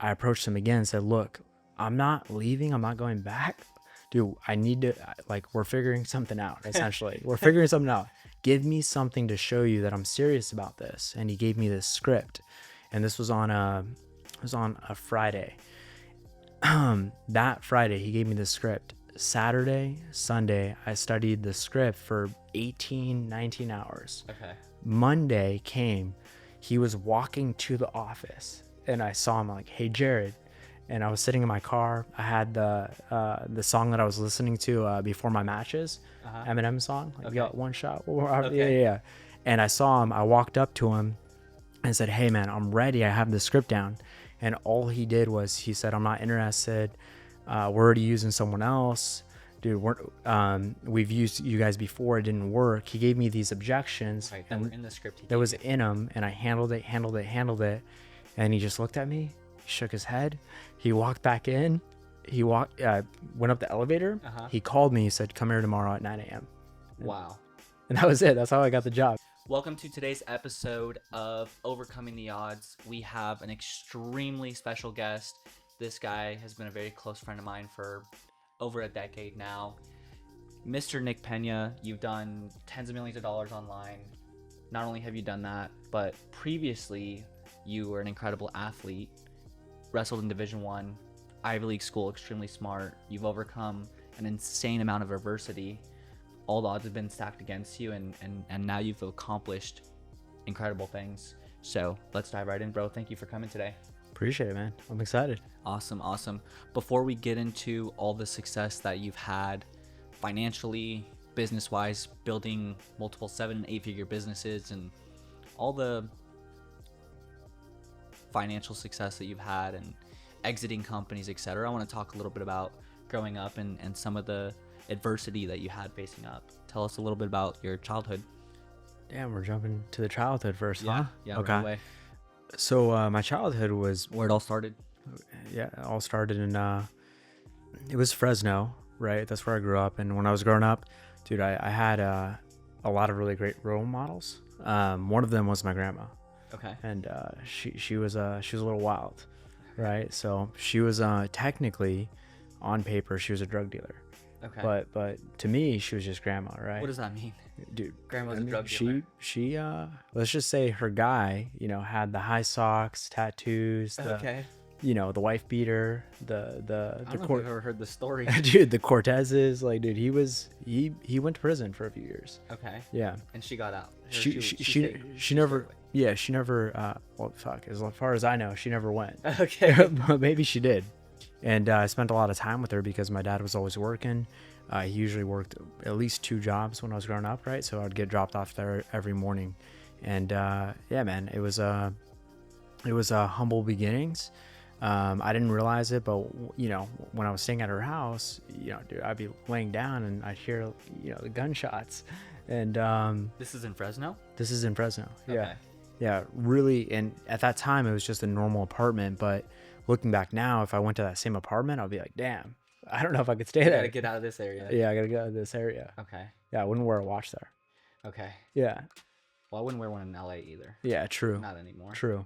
I approached him again and said, look, I'm not leaving. I'm not going back. Dude, I need to, like, we're figuring something out, essentially. We're figuring something out. Give me something to show you that I'm serious about this. And he gave me this script. And this was on a Friday. That Friday, he gave me the script. Saturday, Sunday, I studied the script for 18, 19 hours. Okay. Monday came. He was walking to the office. And I saw him like, hey, Jared. And I was sitting in my car. I had the song that I was listening to before my matches, Eminem song. Like, Okay. got one shot. Okay. Yeah. And I saw him. I walked up to him and said, hey, man, I'm ready. I have the script down. And all he did was he said, I'm not interested. We're already using someone else. Dude, we've used you guys before. It didn't work. He gave me these objections. Right, that were in the script. That was in him. And I handled it. And he just looked at me. Shook his head. He walked back in. Went up the elevator. He called me. He said, come here tomorrow at 9 a.m. Wow. And that was it. That's how I got the job. Welcome to today's episode of Overcoming the Odds. We have an extremely special guest. This guy has been a very close friend of mine for over a decade now. Mr. Nikk Pena, you've done tens of millions of dollars online. Not only have you done that, but previously you were an incredible athlete. Wrestled in Division I, Ivy League school, extremely smart. You've overcome an insane amount of adversity. All the odds have been stacked against you, and now you've accomplished incredible things. So let's dive right in, bro. Thank you for coming today. Appreciate it, man. I'm excited. Awesome. Before we get into all the success that you've had financially, business-wise, building multiple 7- and 8-figure businesses, and all the financial success that you've had and exiting companies, etc. I want to talk a little bit about growing up and some of the adversity that you had facing up. Tell us a little bit about your childhood. Damn, we're jumping to the childhood first, huh? Yeah. Okay. Right away. So my childhood was Where it all started. it all started in it was Fresno, right? That's where I grew up. And when I was growing up, dude, I had a lot of really great role models. One of them was my grandma. Okay. And she was a little wild, right? So she was technically, on paper, she was a drug dealer. Okay. But to me, she was just grandma, right? What does that mean? Dude, Grandma's a drug dealer. She let's just say her guy, had the high socks, tattoos, Okay. The wife beater, I don't know if I've ever heard the story. dude, the Cortezes, like, dude, he went to prison for a few years. Okay. Yeah. And she got out. She never well, fuck, as far as I know, she never went. Okay. But maybe she did. And I spent a lot of time with her because my dad was always working. He usually worked at least 2 jobs when I was growing up, right? So I'd get dropped off there every morning. And yeah, man, it was humble beginnings. I didn't realize it, but when I was staying at her house, dude, I'd be laying down and I'd hear the gunshots. And This is in Fresno? this is in Fresno. Yeah. Okay. Yeah, really. And at that time, it was just a normal apartment. But looking back now, if I went to that same apartment, I'd be like, damn, I don't know if I could stay I there. gotta get out of this area. Yeah, I gotta get out of this area. Okay. Yeah, I wouldn't wear a watch there. Okay. Yeah. Well, I wouldn't wear one in LA either. Yeah, true. Not anymore. True.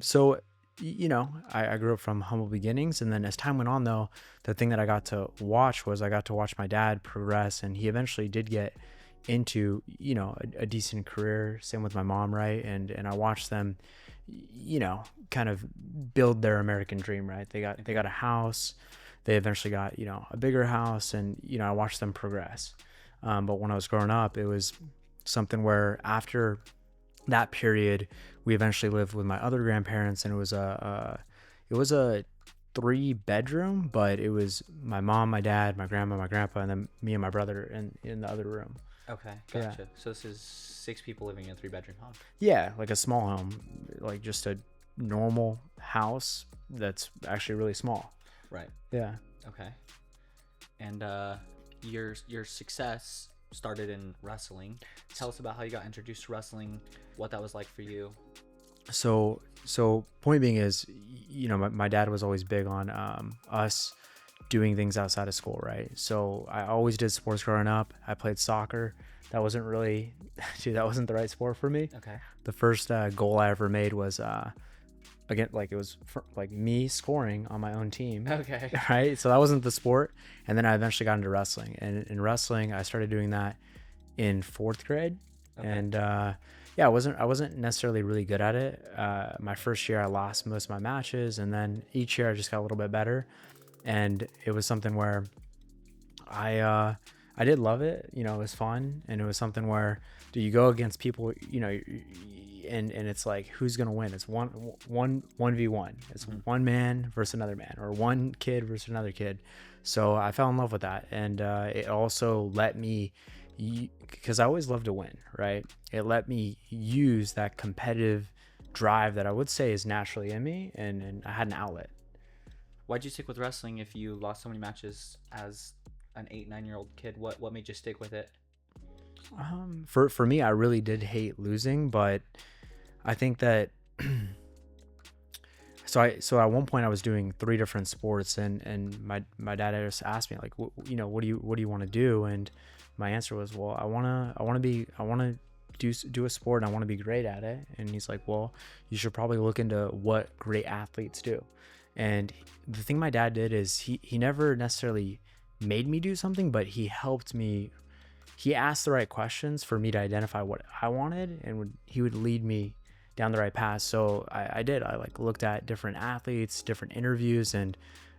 So, I grew up from humble beginnings. And then as time went on, though, the thing that I got to watch my dad progress. And he eventually did get into, a decent career. Same with my mom, right? And I watched them, kind of build their American dream, right? They got a house. They eventually got, a bigger house. And, I watched them progress. But when I was growing up, it was something where after that period, we eventually lived with my other grandparents, and it was a 3-bedroom, but it was my mom, my dad, my grandma, my grandpa, and then me and my brother in the other room. Okay, gotcha. Yeah. So this is 6 people living in a 3-bedroom home. Yeah, like a small home, like just a normal house that's actually really small. Right. Yeah. Okay. And your success started in wrestling. Tell us about how you got introduced to wrestling, what that was like for you. So point being is, my dad was always big on us doing things outside of school, right? So I always did sports growing up. I played soccer. That wasn't really, that wasn't the right sport for me. Okay. The first goal I ever made was again, like it was like me scoring on my own team. Okay. Right. So that wasn't the sport. And then I eventually got into wrestling, and in wrestling, I started doing that in fourth grade. Okay. And, yeah, I wasn't necessarily really good at it. My first year I lost most of my matches, and then each year I just got a little bit better. And it was something where I did love it. You know, it was fun, and it was something where do you go against people, you know, and it's like who's gonna win? It's one v one. It's one man versus another man, or one kid versus another kid. So I fell in love with that, and it also let me, because I always love to win, right? It let me use that competitive drive that I would say is naturally in me, and I had an outlet. Why'd you stick with wrestling if you lost so many matches as an 8, 9-year-old kid? What made you stick with it? For me, I really did hate losing, but I think that so at one point I was doing 3 different sports, and my dad just asked me like, you know, what do you want to do? And my answer was, well, I want to do a sport, and I want to be great at it. And he's like, well, you should probably look into what great athletes do. And the thing my dad did is he never necessarily made me do something, but he helped me. He asked the right questions for me to identify what I wanted, and he would lead me down the right path. So I did. I like looked at different athletes, different interviews, and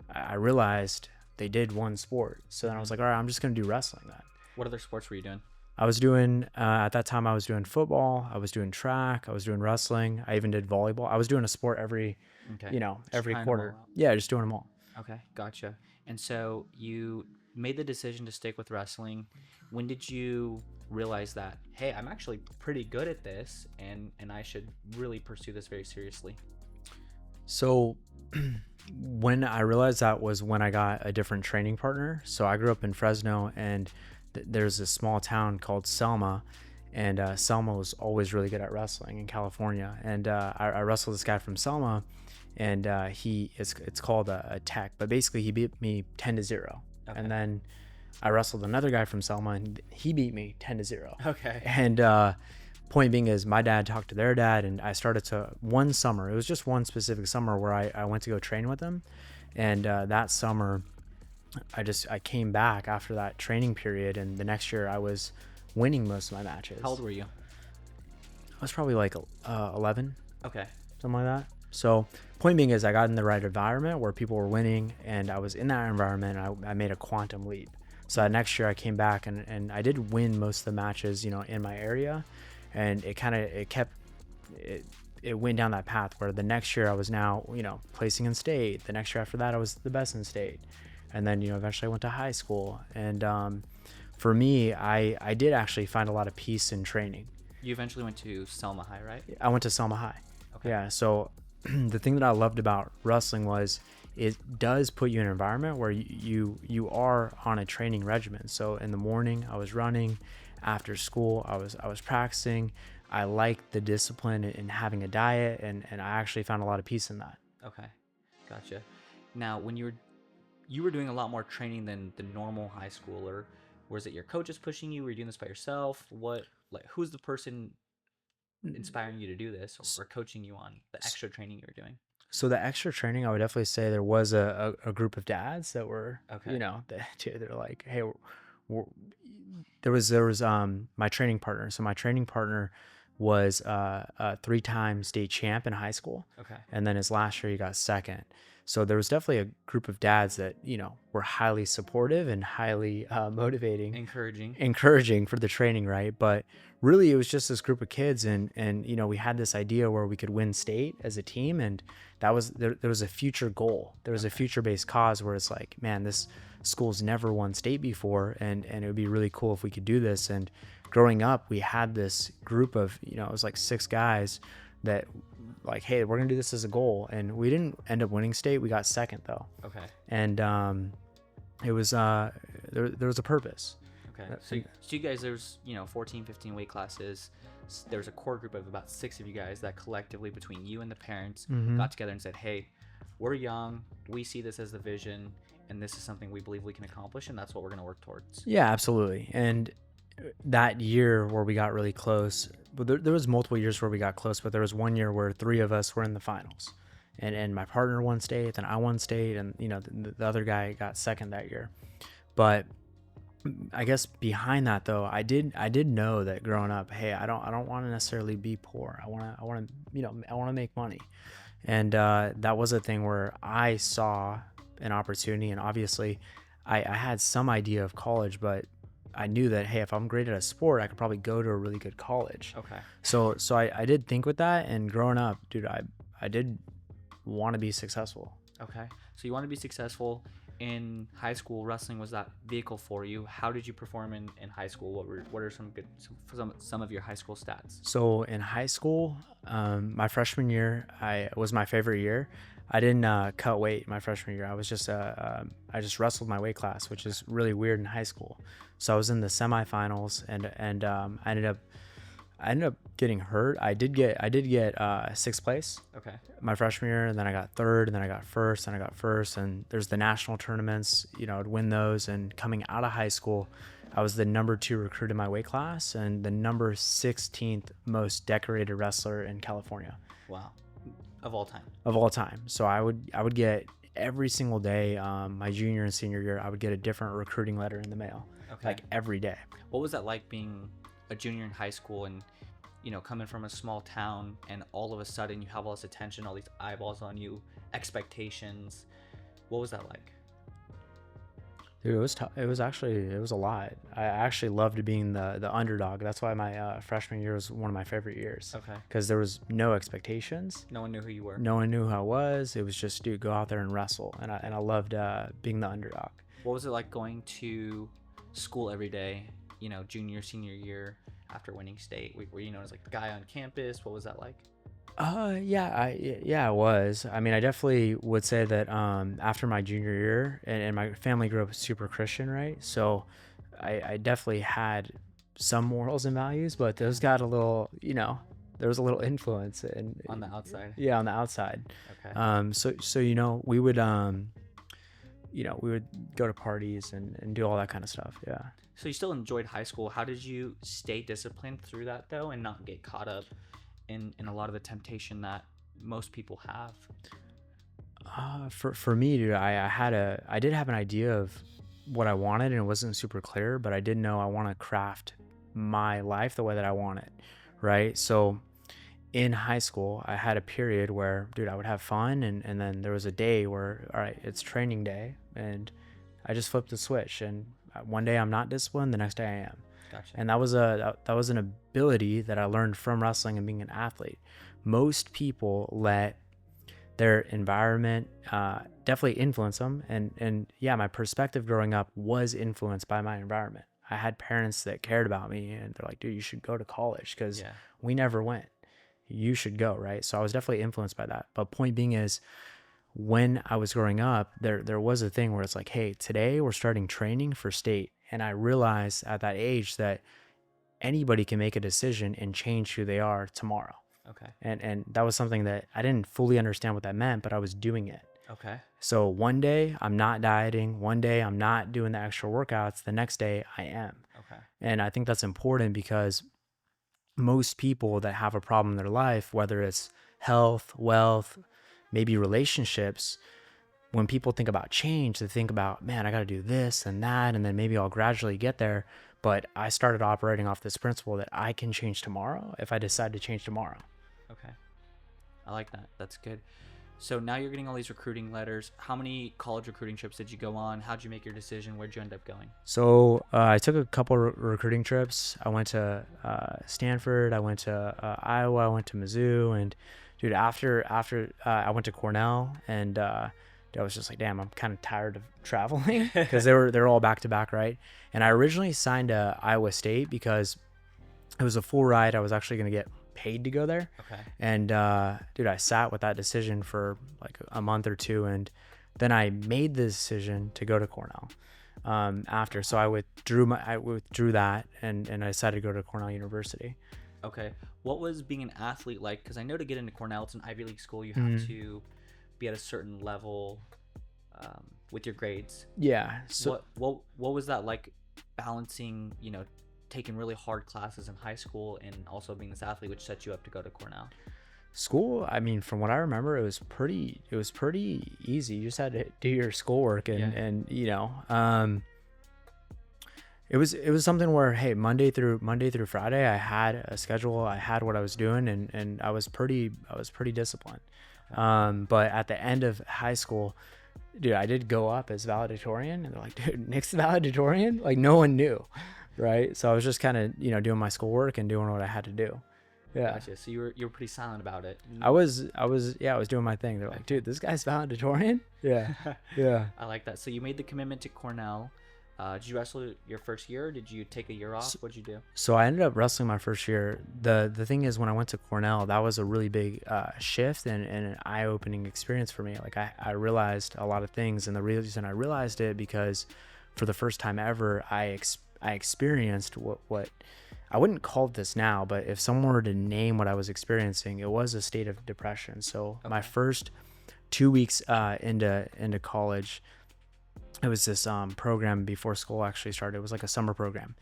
I realized they did one sport. So then I was like, all right, I'm just going to do wrestling then. What other sports were you doing? I was doing, at that time, I was doing football. I was doing track. I was doing wrestling. I even did volleyball. I was doing a sport every, Okay. every trying them quarter. all out. Yeah, just doing them all. Okay, gotcha. And so you made the decision to stick with wrestling. When did you realize that, hey, I'm actually pretty good at this, and I should really pursue this very seriously? So when I realized that was when I got a different training partner. So I grew up in Fresno, and there's a small town called Selma, and Selma was always really good at wrestling in California. And I wrestled this guy from Selma, and it's called a tech, but basically he beat me 10-0. Okay. And then I wrestled another guy from Selma, and he beat me 10-0. Okay. And point being is my dad talked to their dad, and I started to one summer. It was just one specific summer where I went to go train with them. And that summer I came back after that training period, and the next year I was winning most of my matches. How old were you? I was probably like 11, Okay. something like that. So point being is I got in the right environment where people were winning, and I was in that environment, and I made a quantum leap. So that next year I came back, and I did win most of the matches, in my area. And it went down that path where the next year I was now, placing in state. The next year after that, I was the best in state. And then, eventually I went to high school. And for me, I did actually find a lot of peace in training. You eventually went to Selma High, right? I went to Selma High. Okay. Yeah. So the thing that I loved about wrestling was it does put you in an environment where you are on a training regimen. So in the morning I was running, after school I was practicing. I liked the discipline and having a diet, and I actually found a lot of peace in that. Okay, gotcha. Now, when you were doing a lot more training than the normal high schooler, was it your coaches pushing you? Were you doing this by yourself? Who's the person inspiring you to do this, or coaching you on the extra training you were doing? So the extra training, I would definitely say there was a group of dads that were, Okay. they're like, hey, there was my training partner. So my training partner was a 3-time state champ in high school. Okay. And then his last year he got second. So there was definitely a group of dads that, were highly supportive and highly motivating, encouraging for the training, right? But really it was just this group of kids, and we had this idea where we could win state as a team, and that was there was a future goal. There was a future-based cause where it's like, man, this school's never won state before, and it would be really cool if we could do this. And growing up, we had this group of, it was like 6 guys that like, hey, we're gonna do this as a goal. And we didn't end up winning state. We got second though. Okay. And it was there was a purpose. Okay. So you guys, there's 14, 15 weight classes. There's a core group of about 6 of you guys that collectively, between you and the parents, got together and said, hey, we're young, we see this as the vision, and this is something we believe we can accomplish, and that's what we're going to work towards. Yeah, absolutely. And that year where we got really close, but there was multiple years where we got close, but there was one year where 3 of us were in the finals. and my partner won state, then I won state, and the other guy got second that year. But I guess behind that though, I did know that growing up, hey, I don't want to necessarily be poor. I want to make money. And that was a thing where I saw an opportunity, and obviously I had some idea of college, but I knew that, hey, if I'm great at a sport, I could probably go to a really good college. Okay. So I did think with that, and growing up, dude, I did want to be successful. Okay. So you want to be successful in high school. Wrestling was that vehicle for you. How did you perform in high school? What are some of your high school stats? So in high school, my freshman year, I was my favorite year. I didn't cut weight my freshman year. I was just I just wrestled my weight class, which is really weird in high school. So I was in the semifinals, and I ended up getting hurt. I did get sixth place Okay. my freshman year, and then I got third, and then I got first, and I got first. And there's the national tournaments, I'd win those. And coming out of high school, I was the number 2 recruit in my weight class and the number 16th most decorated wrestler in California. Wow. Of all time. Of all time. So I would get every single day, my junior and senior year, I would get a different recruiting letter in the mail. Okay. Like every day. What was that like being a junior in high school and coming from a small town, and all of a sudden you have all this attention, all these eyeballs on you, expectations? What was that like? Dude, it was tough. It was a lot. I actually loved being the underdog. That's why my freshman year was one of my favorite years. Okay. Because there was no expectations. No one knew who you were. No one knew who I was. It was just, dude, go out there and wrestle. And I loved being the underdog. What was it like going to school every day, junior, senior year after winning state? Were you known as like the guy on campus? What was that like? Yeah, it was. I mean, I definitely would say that after my junior year, and my family grew up super Christian, right? So I definitely had some morals and values, but those got a little, there was a little influence On the outside. Yeah, on the outside. Okay. So we would we would go to parties and do all that kind of stuff. Yeah. So you still enjoyed high school. How did you stay disciplined through that though, and not get caught up in a lot of the temptation that most people have? For me, dude, I did have an idea of what I wanted, and it wasn't super clear, but I did know I want to craft my life the way that I want it, right? So in high school, I had a period where, dude, I would have fun, and then there was a day where, all right, it's training day, and I just flipped the switch, and one day I'm not disciplined, the next day I am. Gotcha. And that was an ability that I learned from wrestling and being an athlete. Most people let their environment definitely influence them, and yeah, my perspective growing up was influenced by my environment. I had parents that cared about me, and they're like, dude, you should go to college because we never went. You should go, right? So I was definitely influenced by that. But point being is, when I was growing up, there was a thing where it's like, hey, today we're starting training for state. And I realized at that age that anybody can make a decision and change who they are tomorrow. Okay. And that was something that I didn't fully understand what that meant, but I was doing it. Okay. So one day I'm not dieting, one day I'm not doing the extra workouts, the next day I am. Okay. And I think that's important because most people that have a problem in their life, whether it's health, wealth, maybe relationships, when people think about change, they think about, man, I got to do this and that, and then maybe I'll gradually get there. But I started operating off this principle that I can change tomorrow if I decide to change tomorrow. Okay. I like that. That's good. So now you're getting all these recruiting letters. How many college recruiting trips did you go on? How'd you make your decision? Where'd you end up going? So I took a couple recruiting trips. I went to Stanford. I went to Iowa. I went to Mizzou. And dude, after I went to Cornell, and I was just like, damn, I'm kind of tired of traveling because they're all back to back, right? And I originally signed Iowa State because it was a full ride. I was actually going to get paid to go there. Okay. And dude, I sat with that decision for like a month or two, and then I made the decision to go to Cornell after. So I withdrew that, and I decided to go to Cornell University. Okay. What was being an athlete like? Because I know to get into Cornell, it's an Ivy League school. You have to be at a certain level with your grades. Yeah. So what was that like, balancing, taking really hard classes in high school and also being this athlete, which set you up to go to Cornell? School, I mean, from what I remember, it was pretty easy. You just had to do your schoolwork Yeah. and it was something where, hey, Monday through Friday, I had a schedule, I had what I was doing, and I was pretty disciplined. But at the end of high school, dude, I did go up as valedictorian, and they're like, dude, Nick's valedictorian? Like, no one knew, right? So I was just kind of, doing my schoolwork and doing what I had to do. Yeah. Gotcha. So you were pretty silent about it. I was doing my thing. They're like, dude, this guy's valedictorian? Yeah. Yeah. I like that. So you made the commitment to Cornell. Did you wrestle your first year? Or did you take a year off? What'd you do? So I ended up wrestling my first year. The thing is, when I went to Cornell, that was a really big shift and an eye-opening experience for me. Like I realized a lot of things, and the reason I realized it because for the first time ever, I experienced what I wouldn't call it this now, but if someone were to name what I was experiencing, it was a state of depression. So my first 2 weeks into college, it was this program before school actually started. It was like a summer program.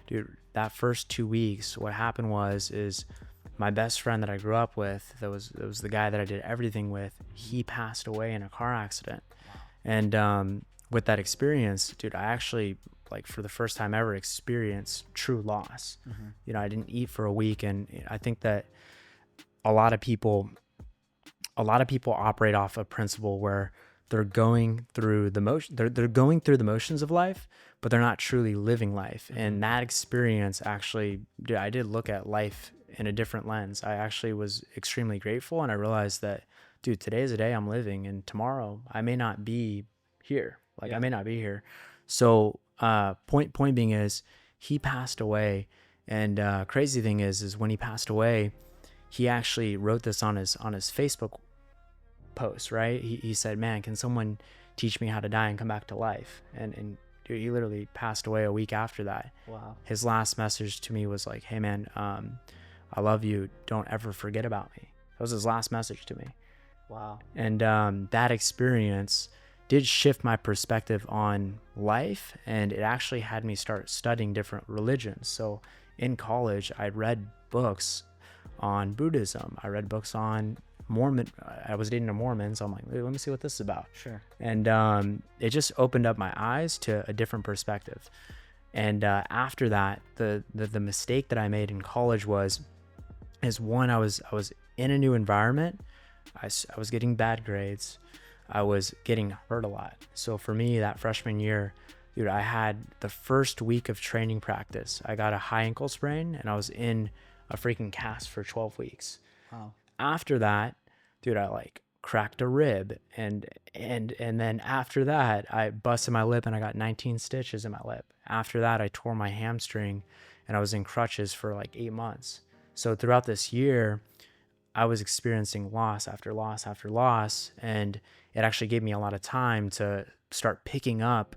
Dude, that first 2 weeks, what happened is my best friend that I grew up with, that was the guy that I did everything with, he passed away in a car accident. And with that experience, dude, I actually, like, for the first time ever, experienced true loss. I didn't eat for a week, and I think that a lot of people operate off a principle where they're going through the motion, they're going through the motions of life, but they're not truly living life. And that experience actually, dude, I did look at life in a different lens. I actually was extremely grateful, and I realized that, dude, today is a day I'm living, and tomorrow I may not be here. Like, I may not be here. So point being is, he passed away, and crazy thing is when he passed away, he actually wrote this on his Facebook post, right? He said, man, can someone teach me how to die and come back to life? And dude, he literally passed away a week after that. Wow. His last message to me was like, hey man, I love you, don't ever forget about me. That was his last message to me. Wow. And that experience did shift my perspective on life, and it actually had me start studying different religions. So in college, I read books on Buddhism, I read books on Mormon. I was dating a Mormon, so I'm like, let me see what this is about. Sure. And it just opened up my eyes to a different perspective. And after that, the mistake that I made in college is one, I was in a new environment. I was getting bad grades. I was getting hurt a lot. So for me, that freshman year, dude, I had the first week of training practice, I got a high ankle sprain, and I was in a freaking cast for 12 weeks. Wow. After that, dude, I like cracked a rib, and then after that, I busted my lip and I got 19 stitches in my lip. After that, I tore my hamstring and I was in crutches for like 8 months. So throughout this year, I was experiencing loss after loss after loss, and it actually gave me a lot of time to start picking up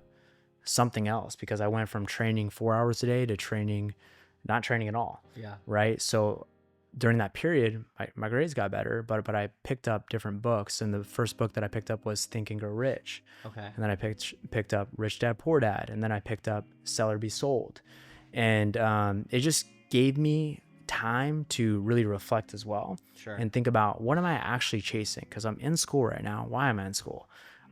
something else, because I went from training 4 hours a day to not training at all. Yeah. Right. So during that period, my grades got better, but I picked up different books, and the first book that I picked up was Think and Grow Rich. Okay. And then I picked up Rich Dad Poor Dad, and then I picked up Sell or Be Sold, and it just gave me time to really reflect as well. Sure. And think about, what am I actually chasing? Because I'm in school right now. Why am I in school?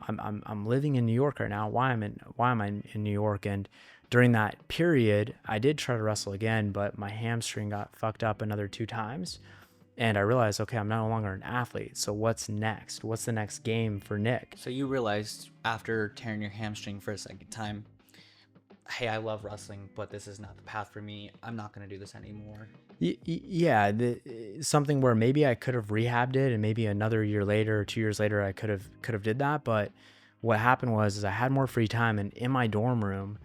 I'm living in New York right now. Why am I in New York? And during that period, I did try to wrestle again, but my hamstring got fucked up another 2 times. And I realized, okay, I'm no longer an athlete. So what's next? What's the next game for Nick? So you realized after tearing your hamstring for a second time, hey, I love wrestling, but this is not the path for me. I'm not going to do this anymore. Yeah, something where maybe I could have rehabbed it, and maybe another year later or 2 years later, I could have did that. But what happened was I had more free time, and in my dorm room,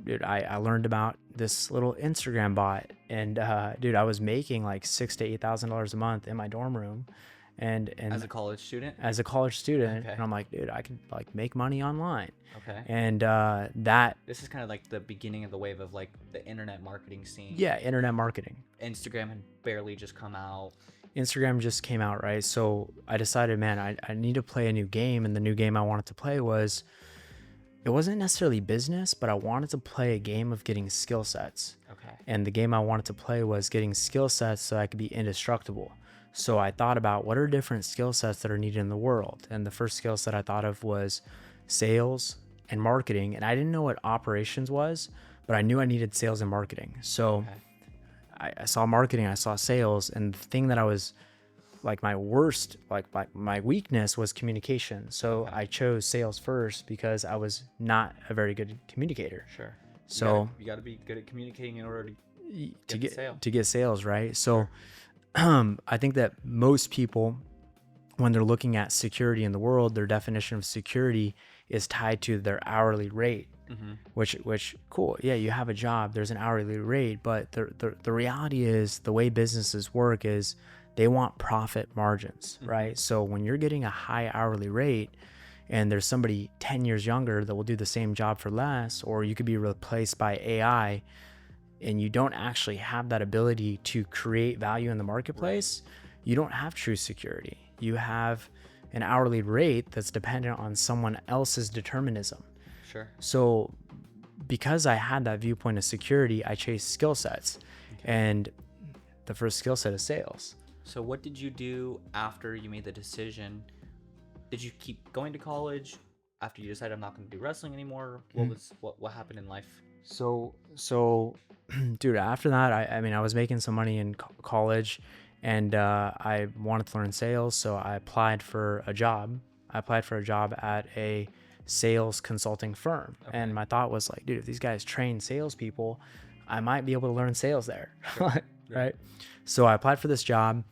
dude, I learned about this little Instagram bot, and dude, I was making like $6,000 to $8,000 a month in my dorm room, and as a college student. Okay. Okay. And I'm like, dude, I could like make money online. Okay. And that, This is kind of like the beginning of the wave of like the internet marketing scene. yeah, internet marketing. Instagram had barely just come out. Instagram just came out, right? So I decided, man, I need to play a new game, and the new game I wanted to play it wasn't necessarily business, but I wanted to play a game of getting skill sets. Okay. And the game I wanted to play was getting skill sets so I could be indestructible. So I thought about what are different skill sets that are needed in the world. And the first skill set I thought of was sales and marketing. And I didn't know what operations was, but I knew I needed sales and marketing. So I saw marketing, I saw sales, and the thing that I was like my worst, like my weakness was communication. So I chose sales first because I was not a very good communicator. Sure. So you got to be good at communicating in order to get the sale. to get sales, right? So I think that most people, when they're looking at security in the world, their definition of security is tied to their hourly rate. Which cool. Yeah, you have a job, there's an hourly rate, but the reality is the way businesses work is they want profit margins, right? So when you're getting a high hourly rate and there's somebody 10 years younger that will do the same job for less, or you could be replaced by AI, and you don't actually have that ability to create value in the marketplace, you don't have true security. You have an hourly rate that's dependent on someone else's determinism. Sure. So because I had that viewpoint of security, I chased skill sets. And the first skill set is sales. So what did you do after you made the decision? Did you keep going to college after you decided I'm not going to do wrestling anymore? What happened in life? So dude, after that, I mean, I was making some money in college, and I wanted to learn sales. So I applied for a job. At a sales consulting firm. And my thought was like, dude, if these guys train salespeople, I might be able to learn sales there. Right. So I applied for this job.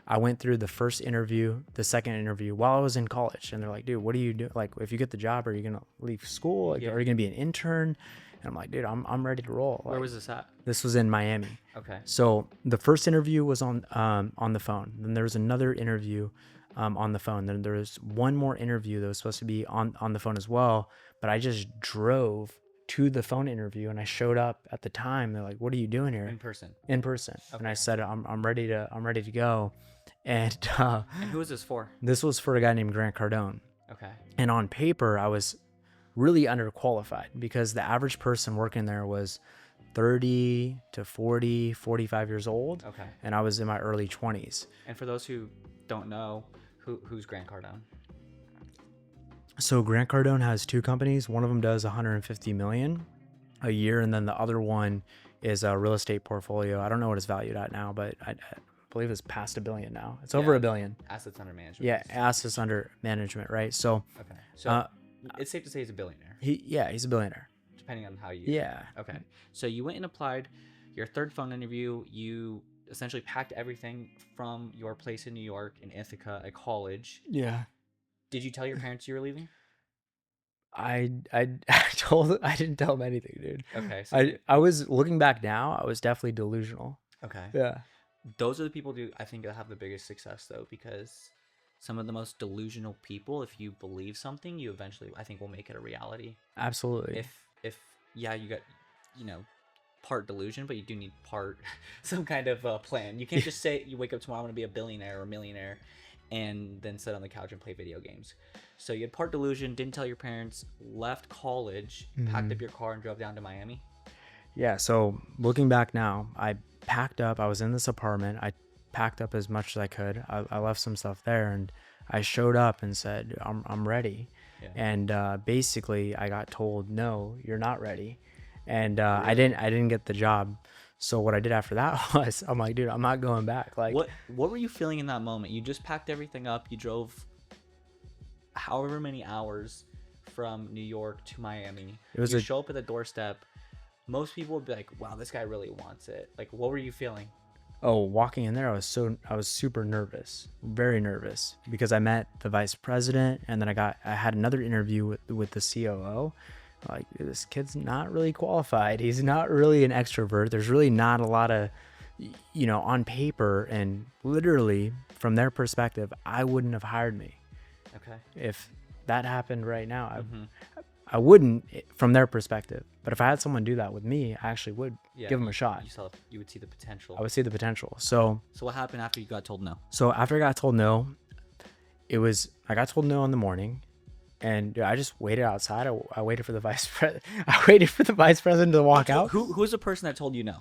I went through the first interview, the second interview while I was in college. And they're like, dude, what do you do? Like, if you get the job, are you going to leave school? Like, are you going to be an intern? And I'm like, dude, I'm ready to roll. Where was this at? This was in Miami. Okay. So the first interview was on the phone. Then there was another interview on the phone. Then there was one more interview that was supposed to be on the phone as well. But I just drove to the phone interview, and I showed up at the time. They're like, what are you doing here? In person. Okay. And I said, I'm ready to go. And who was this for? This was for a guy named Grant Cardone. Okay. And on paper, I was really underqualified because the average person working there was 30 to 40, 45 years old. Okay. And I was in my early 20s. And for those who don't know, who's Grant Cardone? So Grant Cardone has two companies. One of them does 150 million a year, and then the other one is a real estate portfolio. I don't know what it's valued at now, but I believe it's past $1 billion now. It's over $1 billion. Assets under management. Yeah, assets under management, right? So okay. So it's safe to say he's a billionaire. He's a billionaire. Depending on how you. Yeah. Okay. So you went and applied your third phone interview. You essentially packed everything from your place in New York in Ithaca at college. Yeah. Did you tell your parents you were leaving? I didn't tell them anything, dude. Okay. So I was looking back now, I was definitely delusional. Okay. Yeah. Those are the people I think that have the biggest success though, because some of the most delusional people, if you believe something, you eventually, I think, will make it a reality. Absolutely. If yeah, you got, part delusion, but you do need part some kind of plan. You can't just say you wake up tomorrow, I'm going to be a billionaire or a millionaire, and then sit on the couch and play video games. So you had part delusion, didn't tell your parents, left college, packed up your car and drove down to Miami. Yeah. So looking back now, I packed up, I was in this apartment. I packed up as much as I could. I left some stuff there, and I showed up and said, I'm ready. Yeah. And basically I got told, no, you're not ready. And really? I didn't get the job. So what I did after that was, I'm like, dude, I'm not going back. Like, what were you feeling in that moment? You just packed everything up. You drove however many hours from New York to Miami. You show up at the doorstep. Most people would be like, wow, this guy really wants it. Like, what were you feeling? Oh, walking in there, I was super nervous, very nervous, because I met the vice president, and then I had another interview with the COO. Like, this kid's not really qualified. He's not really an extrovert. There's really not a lot of, on paper, and literally from their perspective, I wouldn't have hired me. Okay. If that happened right now, I wouldn't from their perspective. But if I had someone do that with me, I actually would give them a shot. You would see the potential. I would see the potential. So what happened after you got told no? So after I got told no, I got told no in the morning. And I just waited outside. I waited for the vice president. I waited for the vice president to walk out. Who was the person that told you no?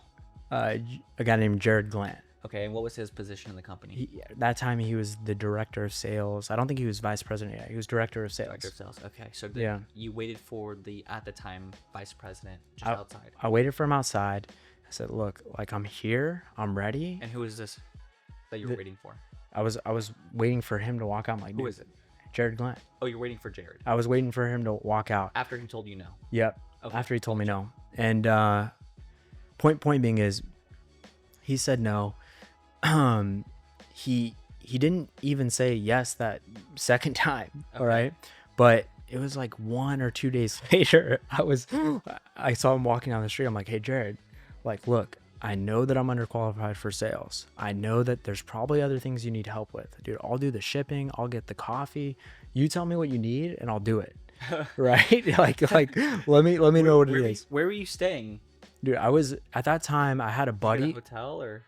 A guy named Jared Glant. Okay, and what was his position in the company? That time he was the director of sales. I don't think he was vice president yet. He was director of sales. Director of sales. Okay, so Yeah. you waited for the, at the time, vice president just I, outside. I waited for him outside. I said, "Look, like I'm here. I'm ready." And who is this that you were waiting for? I was waiting for him to walk out. I'm like, Who "Dude, is it? Jared Glenn." Oh, you're waiting for Jared I was waiting for him to walk out. after he told you no. Yep. Okay. After he told me no. And point being is, he said no. He didn't even say yes that second time. Okay. All right. But it was like 1 or 2 days later, I saw him walking down the street. I'm like, "Hey, Jared, like, look, I know that I'm underqualified for sales. I know that there's probably other things you need help with. Dude, I'll do the shipping. I'll get the coffee. You tell me what you need and I'll do it." Right? like let me know what it is. Where were you staying? Dude, I was at that time, I had a In a buddy. hotel or?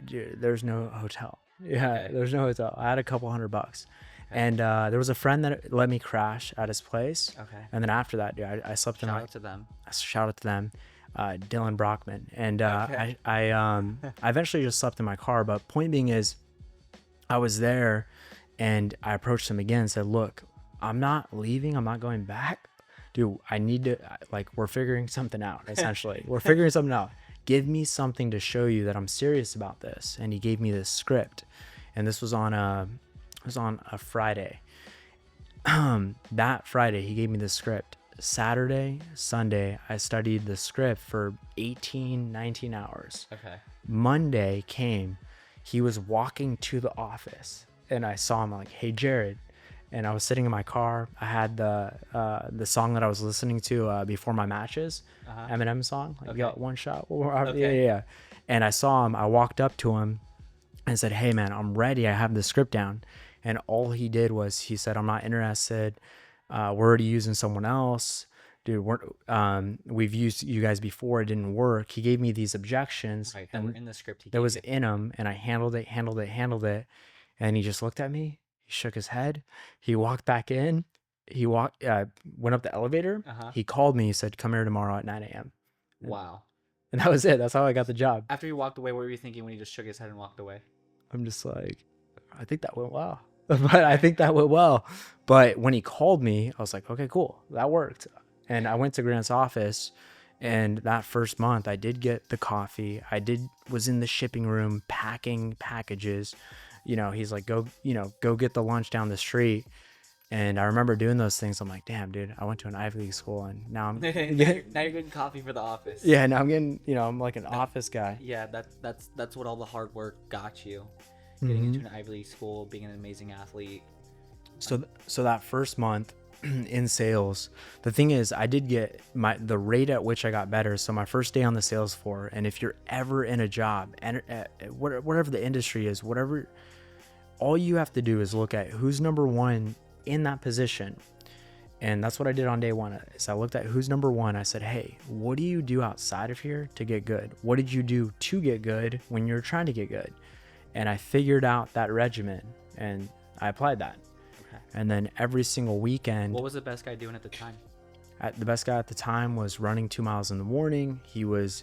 Dude, there's no hotel. Yeah, Okay. there's no hotel. I had a couple $100. And there was a friend that let me crash at his place. Okay. And then after that, dude, I slept in Shout my out to them. shout out to them, Dylan Brockman. And Okay. I eventually just slept in my car. But point being is, I was there, and I approached him again and said, "Look, I'm not leaving. I'm not going back, dude. I need to, like, we're figuring something out. Essentially, we're figuring something out. Give me something to show you that I'm serious about this." And he gave me this script, and this was on a Friday. That Friday, he gave me the script. Saturday, Sunday, I studied the script for 19 hours. Okay. Monday came, he was walking to the office, and I saw him. Like, "Hey, Jared." And I was sitting in my car. I had the song that I was listening to before my matches, Eminem song, like, Okay. "You got one shot." Okay. Yeah. And I saw him. I walked up to him and said, "Hey, man, I'm ready. I have the script down." And all he did was he said, "I'm not interested. We're already using someone else. Dude, we've used you guys before. It didn't work." He gave me these objections, Right. That were in the script. that was in him, and I handled it. And he just looked at me. He shook his head. He walked back in. He went up the elevator. He called me. He said, "Come here tomorrow at 9 a.m." Wow. And that was it. That's how I got the job. After you walked away, what were you thinking when he just shook his head and walked away? I'm just like, I think that went well. But when he called me, I was like, "Okay, cool. That worked." And I went to Grant's office, and that first month I did get the coffee. Was in the shipping room packing packages. He's like, go get the lunch down the street. And I remember doing those things. I'm like, "Damn, dude, I went to an Ivy League school, and now I'm now you're getting coffee for the office. yeah, now I'm getting, I'm like an office guy." Yeah, that's what all the hard work got you. Getting into an Ivy League school, being an amazing athlete. So that first month in sales, the thing is, I did get the rate at which I got better. So my first day on the sales floor, and if you're ever in a job, and whatever the industry is, all you have to do is look at who's number one in that position. And that's what I did on day one. Is I looked at who's number one. I said, "Hey, what do you do outside of here to get good? What did you do to get good when you're trying to get good?" And I figured out that regimen, and I applied that. Okay. And then every single weekend, What was the best guy doing at the time? the best guy at the time was running 2 miles in the morning. He was,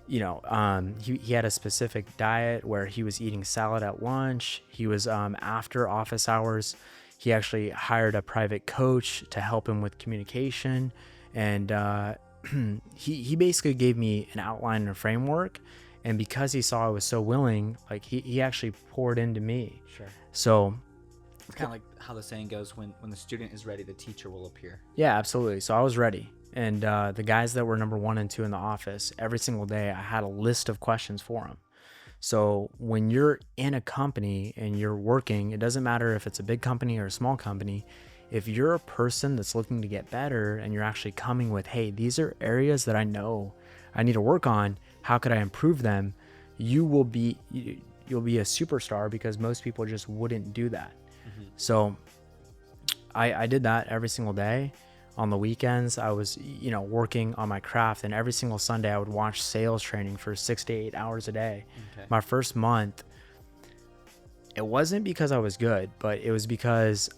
he had a specific diet where he was eating salad at lunch. He was, after office hours, he actually hired a private coach to help him with communication. And he basically gave me an outline and a framework. And because he saw I was so willing, like, he actually poured into me. Sure. So It's kind of like how the saying goes, when the student is ready, the teacher will appear. yeah, absolutely. So I was ready. And the guys that were number 1 and 2 in the office, every single day I had a list of questions for them. So when you're in a company and you're working, it doesn't matter if it's a big company or a small company. If you're a person that's looking to get better and you're actually coming with, "Hey, these are areas that I know I need to work on. How could I improve them?" You'll be a superstar, because most people just wouldn't do that. So I did that every single day. On the weekends, I was, working on my craft, and every single Sunday I would watch sales training for 6 to 8 hours a day. Okay. My first month, it wasn't because I was good, but it was because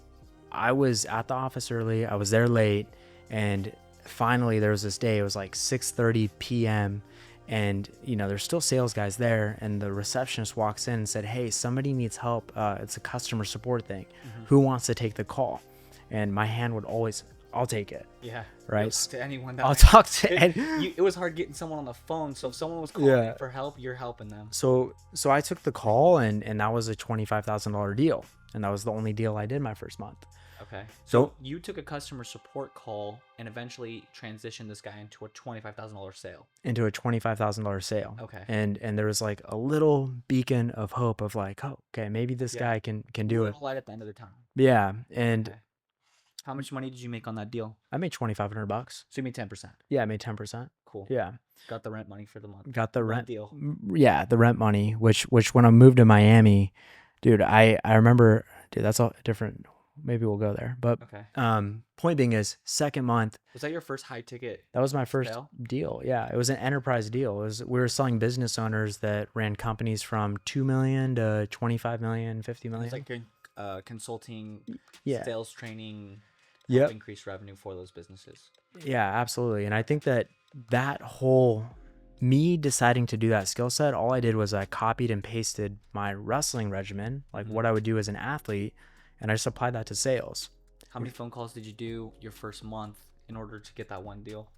I was at the office early. I was there late, and finally there was this day. It was like 6:30 p.m. And, there's still sales guys there. And the receptionist walks in and said, hey, somebody needs help. It's a customer support thing. Who wants to take the call? And my hand would always, I'll take it. Yeah. Right. You'll talk to anyone. I'll talk to it was hard getting someone on the phone. So if someone was calling for help, you're helping them. So I took the call, and that was a $25,000 deal. And that was the only deal I did my first month. Okay. So you took a customer support call and eventually transitioned this guy into a $25,000 sale. Into a $25,000 sale. Okay. And there was like a little beacon of hope of like, oh, okay, maybe this guy can do it. Light at the end of the tunnel. Yeah. And how much money did you make on that deal? I made $2,500. So you made 10%. Yeah, I made 10%. Cool. Yeah. Got the rent money for the month. Got the rent deal. Yeah, the rent money, which when I moved to Miami, dude, I remember, dude, that's all different. Maybe we'll go there. But point being is, second month. Was that your first high ticket? That was my first sale? deal. Yeah, it was an enterprise deal. We were selling business owners that ran companies from 2 million to 25 million, 50 million. It's like you're consulting, sales training, increase revenue for those businesses. Yeah, absolutely. And I think that whole me deciding to do that skill set, all I did was I copied and pasted my wrestling regimen, like what I would do as an athlete, and I just applied that to sales. How many phone calls did you do your first month in order to get that one deal?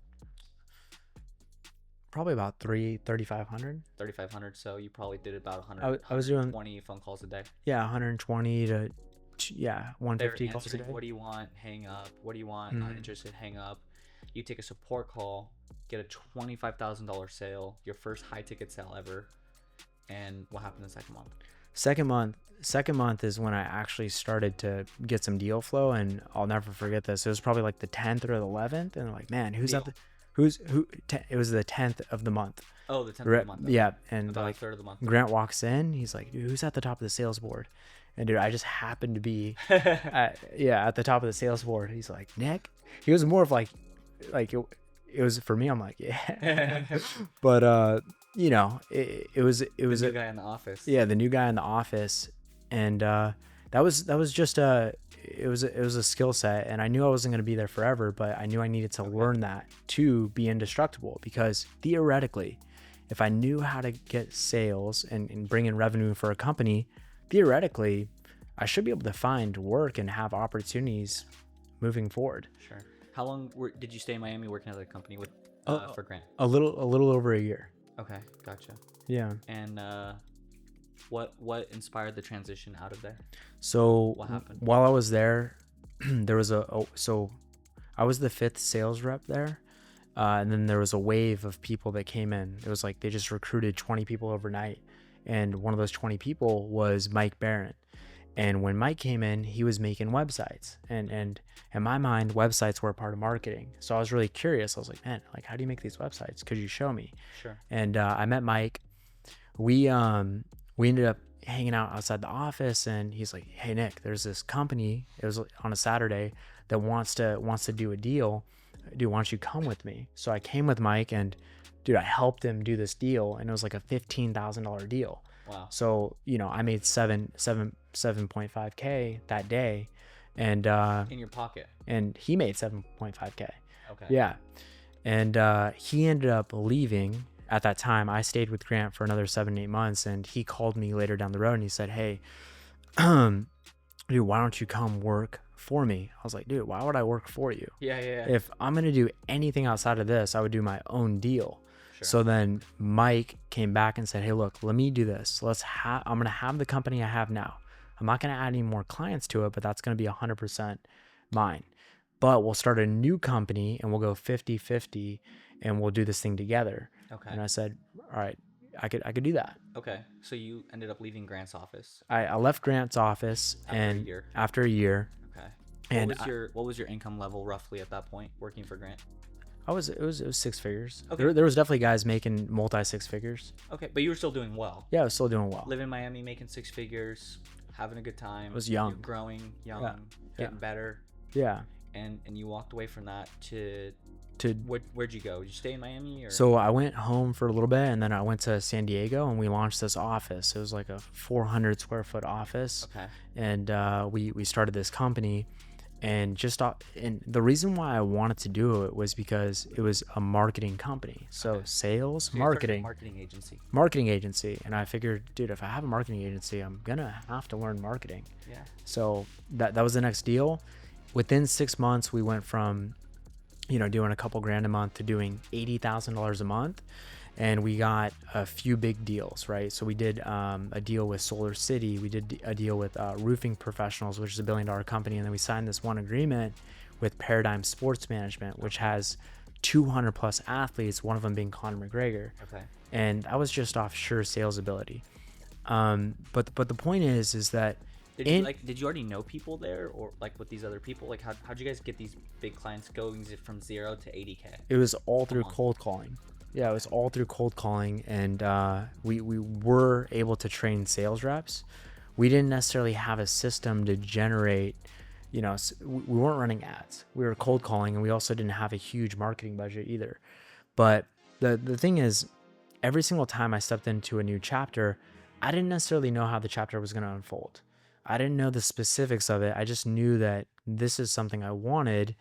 Probably about 3,500. 3,500. So you probably did about 100. I was doing 20 phone calls a day. Yeah, 120 to 150 calls a day. What do you want? Hang up. What do you want? Not interested. Hang up. You take a support call, get a $25,000 sale, your first high ticket sale ever. And what happened the second month? Second month is when I actually started to get some deal flow, and I'll never forget this. It was probably like the 10th or the 11th, and they're like, man, who? It was the 10th of the month. Oh, the 10th of the month. Okay. Yeah, and about like a third of the month. Grant walks in, he's like, dude, who's at the top of the sales board? And dude, I just happened to be at the top of the sales board. He's like, Nick. He was more of like it was for me. I'm like, yeah, but it was the new guy in the office. Yeah, the new guy in the office, and that was just it was a skill set, and I knew I wasn't going to be there forever, but I knew I needed to learn that to be indestructible, because theoretically, if I knew how to get sales and bring in revenue for a company, theoretically, I should be able to find work and have opportunities moving forward. Sure. How long did you stay in Miami working at the company with for Grant? A little over a year. Okay, gotcha. Yeah. And what inspired the transition out of there? So what happened? While I was there, there was so I was the 5th sales rep there. And then there was a wave of people that came in. It was like they just recruited 20 people overnight. And one of those 20 people was Mike Barron. And when Mike came in, he was making websites. And in my mind, websites were a part of marketing. So I was really curious. I was like, man, like, how do you make these websites? Could you show me? Sure. And I met Mike. We ended up hanging out outside the office, and he's like, hey, Nick, there's this company. It was on a Saturday that wants to do a deal. Dude, why don't you come with me? So I came with Mike, and dude, I helped him do this deal, and it was like a $15,000 deal. Wow. So, I made 7.5K that day, and in your pocket. And he made 7.5K. Okay. Yeah. And he ended up leaving. At that time, I stayed with Grant for another 7-8 months, and he called me later down the road and he said, hey, dude, why don't you come work for me? I was like, dude, why would I work for you? Yeah. If I'm going to do anything outside of this, I would do my own deal. Sure. So then Mike came back and said, hey, look, let me do this. I'm going to have the company I have now. I'm not going to add any more clients to it, but that's going to be 100% mine. But we'll start a new company and we'll go 50-50 and we'll do this thing together. Okay. And I said, all right, I could do that. Okay. So you ended up leaving Grant's office. I left Grant's office after a year. Okay. And what was your income level roughly at that point working for Grant? It was 6 figures. Okay. There was definitely guys making multi 6 figures. Okay, but you were still doing well. Yeah, I was still doing well. Living in Miami, making 6 figures, having a good time. I was young. You're growing, Yeah. getting better. Yeah. And you walked away from that to where'd you go? Did you stay in Miami? Or? So I went home for a little bit, and then I went to San Diego, and we launched this office. It was like a 400 square foot office. Okay. And we started this company, And and the reason why I wanted to do it was because it was a marketing company. So Okay. sales, So you started a marketing, agency. marketing agency. And I figured, dude, if I have a marketing agency, I'm gonna have to learn marketing. Yeah. So that was the next deal. Within 6 months, we went from, doing a couple grand a month to doing $80,000 a month. And we got a few big deals, right? So we did a deal with Solar City. We did a deal with Roofing Professionals, which is a $1 billion company. And then we signed this one agreement with Paradigm Sports Management, which has 200 plus athletes, one of them being Conor McGregor. Okay. And that was just off sure sales ability. But the point is that did you already know people there, or like with these other people? Like how'd you guys get these big clients going from 0 to 80K? It was all through cold calling. Yeah, it was all through cold calling, and we were able to train sales reps. We didn't necessarily have a system to generate, we weren't running ads. We were cold calling, and we also didn't have a huge marketing budget either. But the thing is, every single time I stepped into a new chapter, I didn't necessarily know how the chapter was going to unfold. I didn't know the specifics of it. I just knew that this is something I wanted.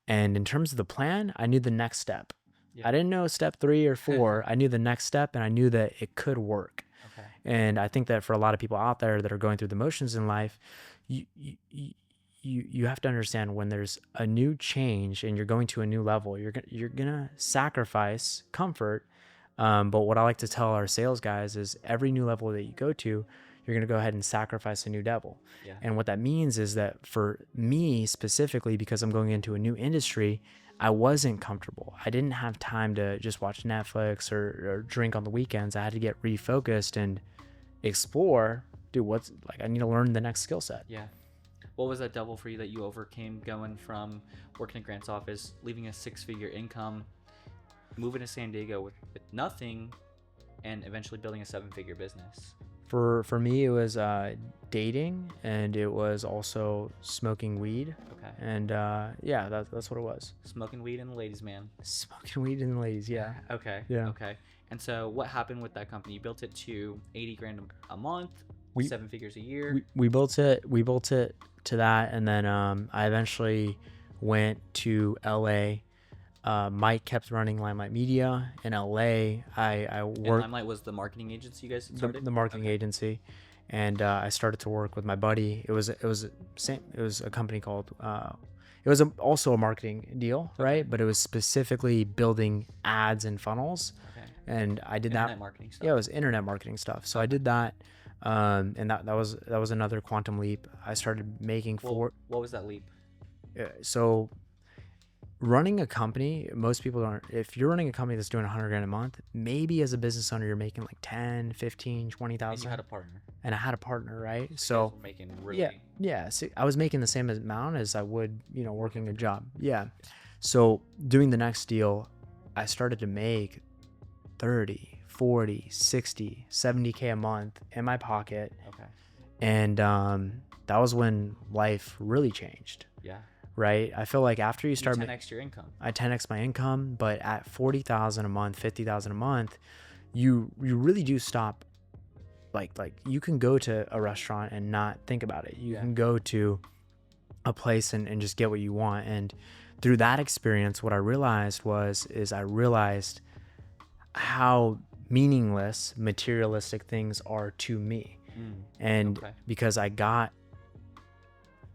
And in terms of the plan, I knew the next step. Yeah. I didn't know step 3 or 4. I knew the next step, and I knew that it could work. Okay. And I think that for a lot of people out there that are going through the motions in life, you have to understand when there's a new change and you're going to a new level, you're gonna sacrifice comfort. But what I like to tell our sales guys is every new level that you go to, you're going to go ahead and sacrifice a new devil. Yeah. And what that means is that for me specifically, because I'm going into a new industry, I wasn't comfortable. I didn't have time to just watch Netflix or drink on the weekends. I had to get refocused and explore, I need to learn the next skill set. Yeah. What was that devil for you that you overcame going from working at Grant's office, leaving a 6-figure income, moving to San Diego with nothing, and eventually building a 7-figure business? For me, it was dating, and it was also smoking weed. Okay. And that's what it was. Smoking weed and the ladies, man. Smoking weed and the ladies, yeah. Okay. Yeah. Okay. And so what happened with that company? You built it to 80 grand a month, 7 figures a year. We built it to that, and then I eventually went to LA. Mike kept running Limelight Media in LA. I worked. And Limelight was the marketing agency you guys started? The marketing agency, and I started to work with my buddy. It was a company called. It was also a marketing deal, right? But it was specifically building ads and funnels. Okay. And I did internet marketing stuff. Yeah, it was internet marketing stuff. So I did that, and that was another quantum leap. I started making What was that leap? So running a company, most people don't. If you're running a company that's doing 100 grand a month, maybe as a business owner, you're making like 10, 15, 20,000. And you had a partner. And I had a partner, right? So making really. Yeah. So I was making the same amount as I would, working a job. Yeah. So doing the next deal, I started to make 30, 40, 60, 70K a month in my pocket. Okay. And that was when life really changed. Yeah. Right. I feel like after you start 10x your income. I 10x my income, but at 40,000 a month, 50,000 a month, you really do stop. Like you can go to a restaurant and not think about it. You can go to a place and just get what you want. And through that experience, what I realized is I realized how meaningless materialistic things are to me. And because I got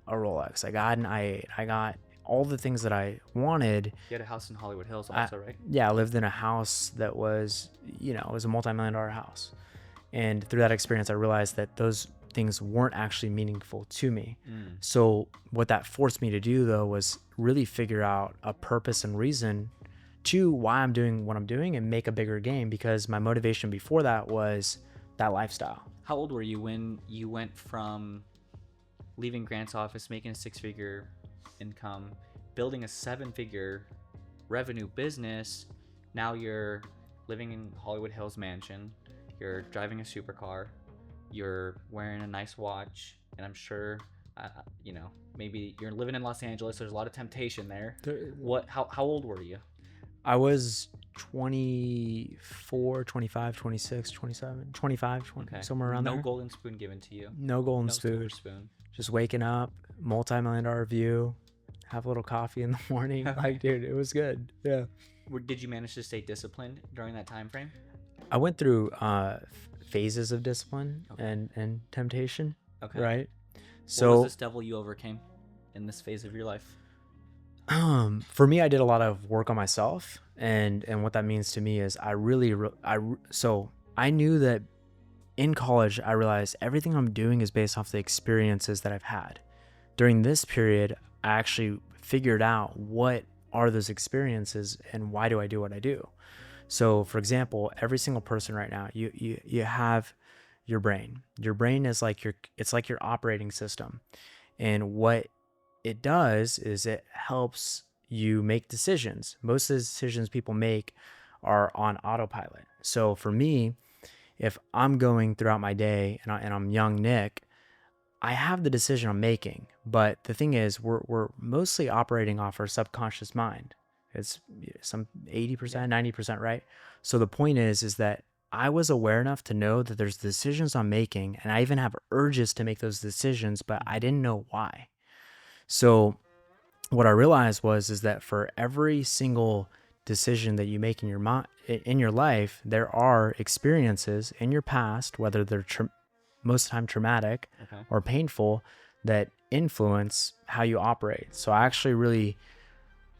a Rolex, I got an i8, I got all the things that I wanted. You had a house in Hollywood Hills also, right? Yeah, I lived in a house that was, it was a multi-million-dollar house. And through that experience, I realized that those things weren't actually meaningful to me. So what that forced me to do, though, was really figure out a purpose and reason to why I'm doing what I'm doing and make a bigger game, because my motivation before that was that lifestyle. How old were you when you went from leaving Grant's office, making a 6-figure income, building a 7-figure revenue business? Now you're living in Hollywood Hills mansion. You're driving a supercar, you're wearing a nice watch, and I'm sure, maybe you're living in Los Angeles. There's a lot of temptation there. How old were you? I was 24, 25, 26, 27, 25, 20, somewhere around there. No golden spoon given to you. No golden spoon. Spoon. Just waking up, multi-million-dollar view, have a little coffee in the morning. Like, dude, it was good. Yeah. Did you manage to stay disciplined during that time frame? I went through phases of discipline Okay. and temptation, Okay. right? What was So this devil you overcame in this phase of your life? for me, I did a lot of work on myself, and what that means to me is so I knew that in college I realized everything I'm doing is based off the experiences that I've had. During this period, I actually figured out what are those experiences and why do I do what I do. So, for example, every single person right now, you have your brain. Your brain is like your operating system, and what it does is it helps you make decisions. Most of the decisions people make are on autopilot. So for me, if I'm going throughout my day and I'm young Nick, I have the decision I'm making. But the thing is, we're mostly operating off our subconscious mind. It's some 80%, 90%, right? So the point is that I was aware enough to know that there's decisions I'm making, and I even have urges to make those decisions, but I didn't know why. So what I realized is that for every single decision that you make in your life, there are experiences in your past, whether they're most of the time traumatic or painful, that influence how you operate. So I actually really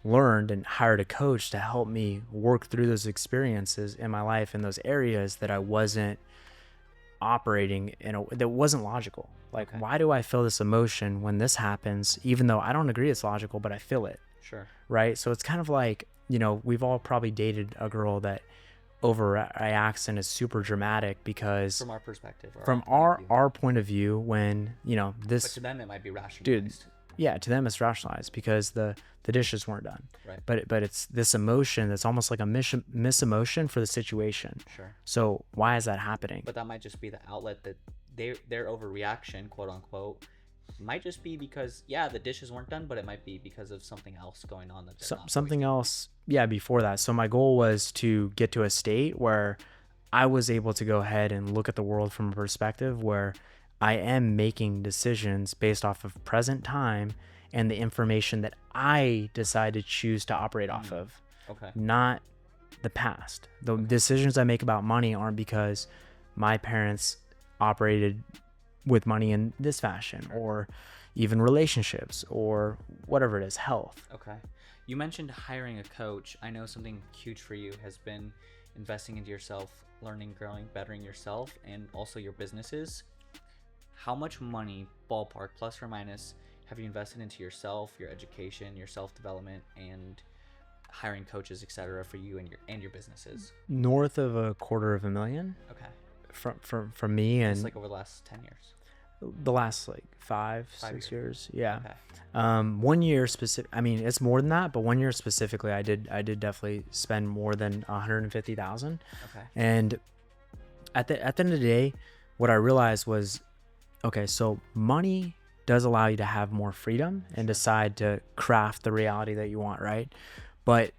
learned and hired a coach to help me work through those experiences in my life in those areas that I wasn't operating that wasn't logical. Like, why do I feel this emotion when this happens, even though I don't agree it's logical, but I feel it? Sure. Right. So it's kind of like, we've all probably dated a girl that overreacts and is super dramatic because From our perspective, or from our point of view, when, but to them it might be rationalized. dude, yeah, to them it's rationalized because the dishes weren't done. Right. But it's this emotion that's almost like a miss emotion for the situation. Sure. So why is that happening? But that might just be the outlet that their overreaction, quote unquote, might just be because the dishes weren't done, but it might be because of something else going on that something else. Yeah, before that. So my goal was to get to a state where I was able to go ahead and look at the world from a perspective where I am making decisions based off of present time and the information that I decide to choose to operate off of. Okay. Not the past. The decisions I make about money aren't because my parents operated with money in this fashion, or even relationships, or whatever it is, health. Okay. You mentioned hiring a coach. I know something huge for you has been investing into yourself, learning, growing, bettering yourself, and also your businesses. How much money, ballpark, plus or minus, have you invested into yourself, your education, your self-development, and hiring coaches, etc., for you and your businesses? North of $250,000. Okay. From me, and it's like over the last 10 years. The last like 6 years. Yeah. Okay. 1 year specific. I mean, it's more than that, but 1 year specifically, I did definitely spend more than 150,000. Okay. And at the end of the day, what I realized was, okay, so money does allow you to have more freedom and decide to craft the reality that you want, right? But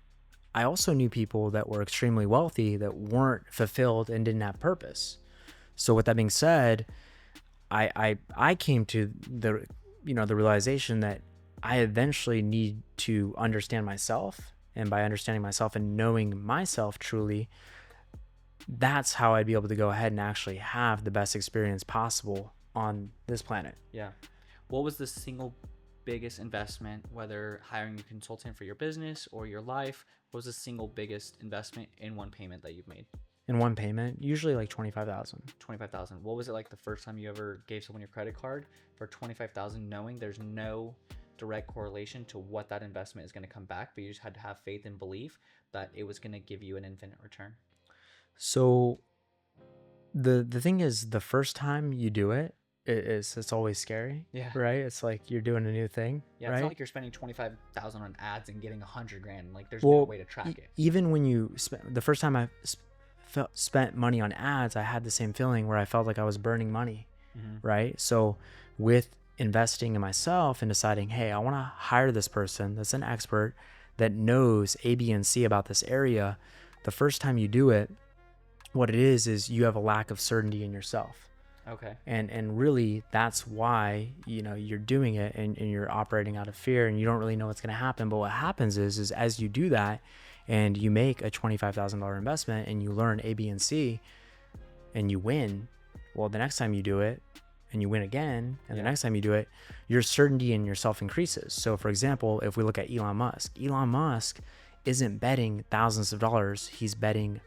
I also knew people that were extremely wealthy that weren't fulfilled and didn't have purpose. So with that being said, I came to the realization that I eventually need to understand myself, and by understanding myself and knowing myself truly, that's how I'd be able to go ahead and actually have the best experience possible on this planet. Yeah. What was the single biggest investment, whether hiring a consultant for your business or your life? What was the single biggest investment in one payment that you've made? In one payment, usually like 25,000. 25,000. What was it like the first time you ever gave someone your credit card for 25,000, knowing there's no direct correlation to what that investment is going to come back, but you just had to have faith and belief that it was going to give you an infinite return? So the thing is, the first time you do it, it's always scary. Yeah. Right. It's like you're doing a new thing. Yeah. Right? It's not like you're spending 25,000 on ads and getting $100,000. Like there's no way to track it. Even when you the first time I spent money on ads, I had the same feeling where I felt like I was burning money. Mm-hmm. Right. So with investing in myself and deciding, hey, I want to hire this person that's an expert that knows A, B, and C about this area. The first time you do it, what it is you have a lack of certainty in yourself. Okay. And really that's why, you're doing it, and you're operating out of fear, and you don't really know what's going to happen. But what happens is as you do that and you make a $25,000 investment and you learn A, B, and C, and you win, well, the next time you do it and you win again, and the next time you do it, your certainty in yourself increases. So for example, if we look at Elon Musk isn't betting thousands of dollars, he's betting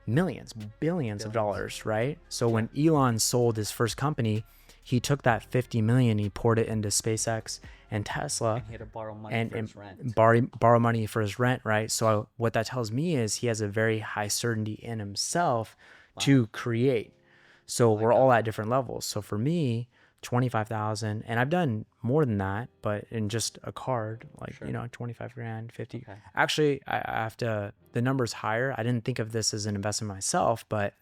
millions, billions of dollars, right? So when Elon sold his first company, he took that 50 million, he poured it into SpaceX and Tesla, And he had to borrow money for his rent. borrow money for his rent, right? So what that tells me is he has a very high certainty in himself to create. So we're all at different levels. So for me, 25,000, and I've done more than that, but in just a card, like, 25 grand, 50. Okay. Actually, I have to, the number's higher. I didn't think of this as an investment myself, but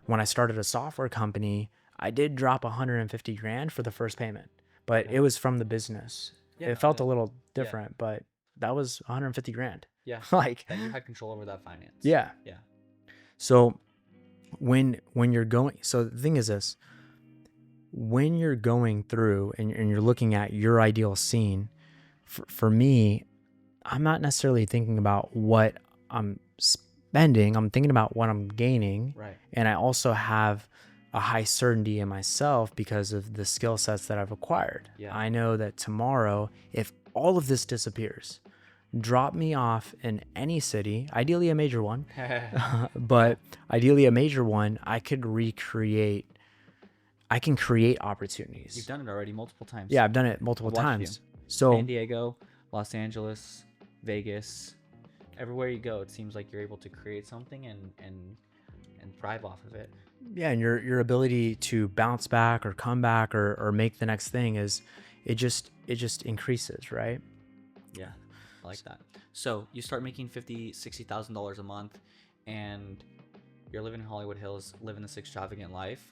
when I started a software company, I did drop 150 grand for the first payment, but it was from the business. It felt a little different, but that was 150 grand. Yeah. Like, that you had control over that finance. yeah. Yeah. So when you're going, so the thing is this, when you're going through and you're looking at your ideal scene, for me, I'm not necessarily thinking about what I'm spending. I'm thinking about what I'm gaining. Right. And I also have a high certainty in myself because of the skill sets that I've acquired. Yeah. I know that tomorrow, if all of this disappears, drop me off in any city, ideally a major one, but ideally a major one, I can create opportunities. You've done it already multiple times. Yeah, I've done it multiple times. So San Diego, Los Angeles, Vegas, everywhere you go, it seems like you're able to create something and thrive off of it. yeah, and your ability to bounce back or come back or make the next thing it just increases, right? Yeah, I like that. So you start making $50,000-$60,000 a month, and you're living in Hollywood Hills, living this extravagant life.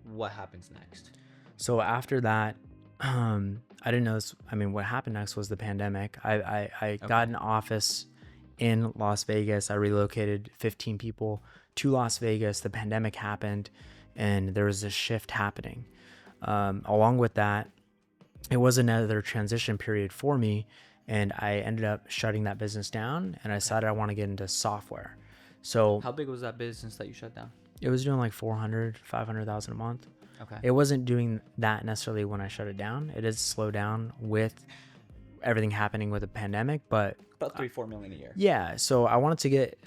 What happens next? So after that, I didn't know this. I mean, what happened next was the pandemic. I got an office in Las Vegas. I relocated 15 people to Las Vegas. The pandemic happened, and there was a shift happening. Along with that, it was another transition period for me, and I ended up shutting that business down, and I decided I want to get into software. So how big was that business that you shut down? it was doing like 500,000 a month. Okay. It wasn't doing that necessarily when I shut it down. It did slow down with everything happening with the pandemic, but about 3-4 million a year. yeah. So I wanted to get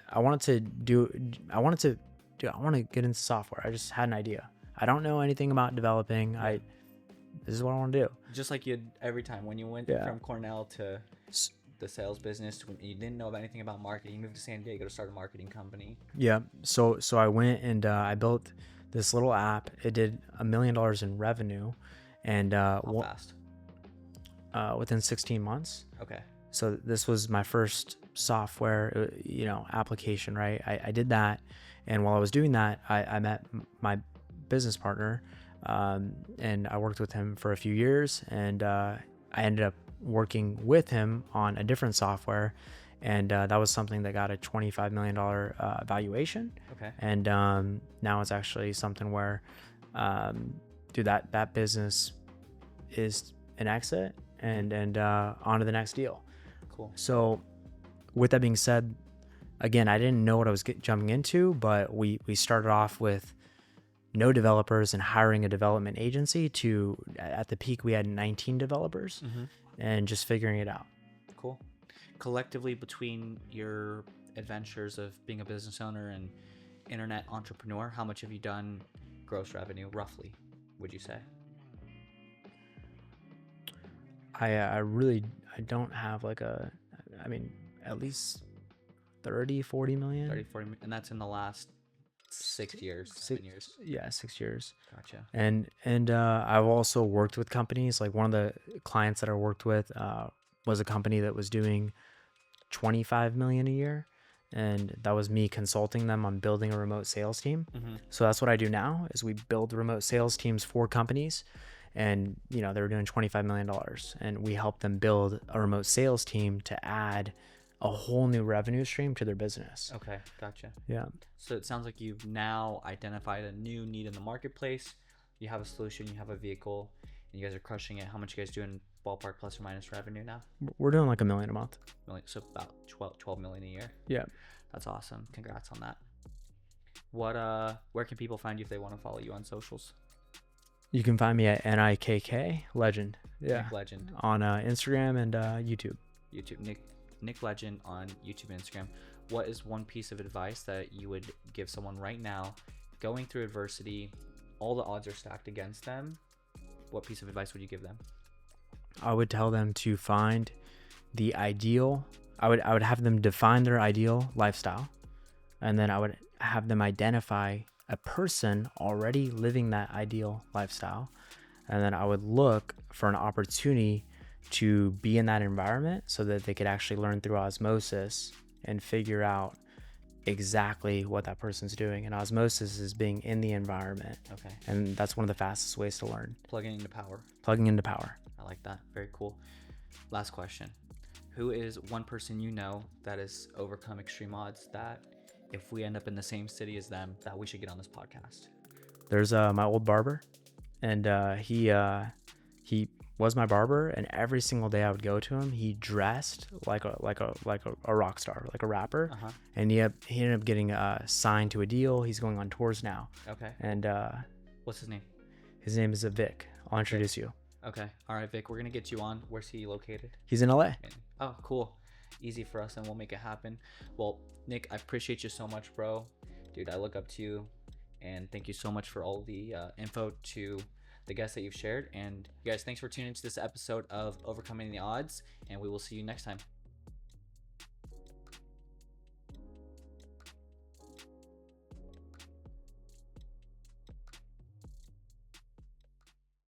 into software. I just had an idea. I don't know anything about developing. This is what I want to do. Just like you did every time when you went from Cornell to the sales business, when you didn't know anything about marketing, you moved to San Diego to start a marketing company. Yeah. So I went and I built this little app. It did $1 million in revenue, and How fast? Within 16 months. Okay. So this was my first software, application, right? I did that, and while I was doing that, I met my business partner, and I worked with him for a few years, and I ended up working with him on a different software, and that was something that got a $25 million valuation. Okay. And now it's actually something where, that business is an exit, and on to the next deal. Cool. So with that being said, again, I didn't know what I was jumping into, but we started off with no developers and hiring a development agency to, at the peak, we had 19 developers, and just figuring it out. Cool. Collectively, between your adventures of being a business owner and internet entrepreneur, how much have you done gross revenue, roughly, would you say? I don't have at least 30-40 million. 30-40 million, and that's in the last 6 years, 7 years. Yeah, 6 years. Gotcha. And I've also worked with companies. Like, one of the clients that I worked with was a company that was doing 25 million a year, and that was me consulting them on building a remote sales team. So that's what I do now, is we build remote sales teams for companies, and they were doing $25 million, and we help them build a remote sales team to add a whole new revenue stream to their business. Okay, gotcha. Yeah. So it sounds like you've now identified a new need in the marketplace. you have a solution, you have a vehicle, and you guys are crushing it. How much you guys doing ballpark plus or minus revenue now? We're doing like $1 million a month. So about 12 million a year. Yeah. That's awesome. Congrats on that. Where can people find you if they want to follow you on socials? You can find me at Nikk Legend. Yeah. Nikk Legend on Instagram and YouTube. Nikk Legend on YouTube and Instagram. What is one piece of advice that you would give someone right now going through adversity? All the odds are stacked against them. What piece of advice would you give them? I would tell them to find the ideal. I would have them define their ideal lifestyle, and then I would have them identify a person already living that ideal lifestyle, and then I would look for an opportunity to be in that environment so that they could actually learn through osmosis and figure out exactly what that person's doing. And osmosis is being in the environment. Okay. And that's one of the fastest ways to learn. Plugging into power. I like that. Very cool. Last question. Who is one person you know that has overcome extreme odds that if we end up in the same city as them, that we should get on this podcast? There's my old barber, and he was my barber, and every single day I would go to him, he dressed like a rock star, like a rapper. And he ended up getting signed to a deal. He's going on tours now. Okay. And what's his name? His name is Vic. I'll introduce you. Okay. All right, Vic, we're gonna get you on. Where's he located? He's in LA. Oh, cool. Easy for us, and we'll make it happen. Well, Nick, I appreciate you so much, bro. Dude, I look up to you, and thank you so much for all the info to the guests that you've shared. And you guys, thanks for tuning into this episode of Overcoming the Odds, and we will see you next time.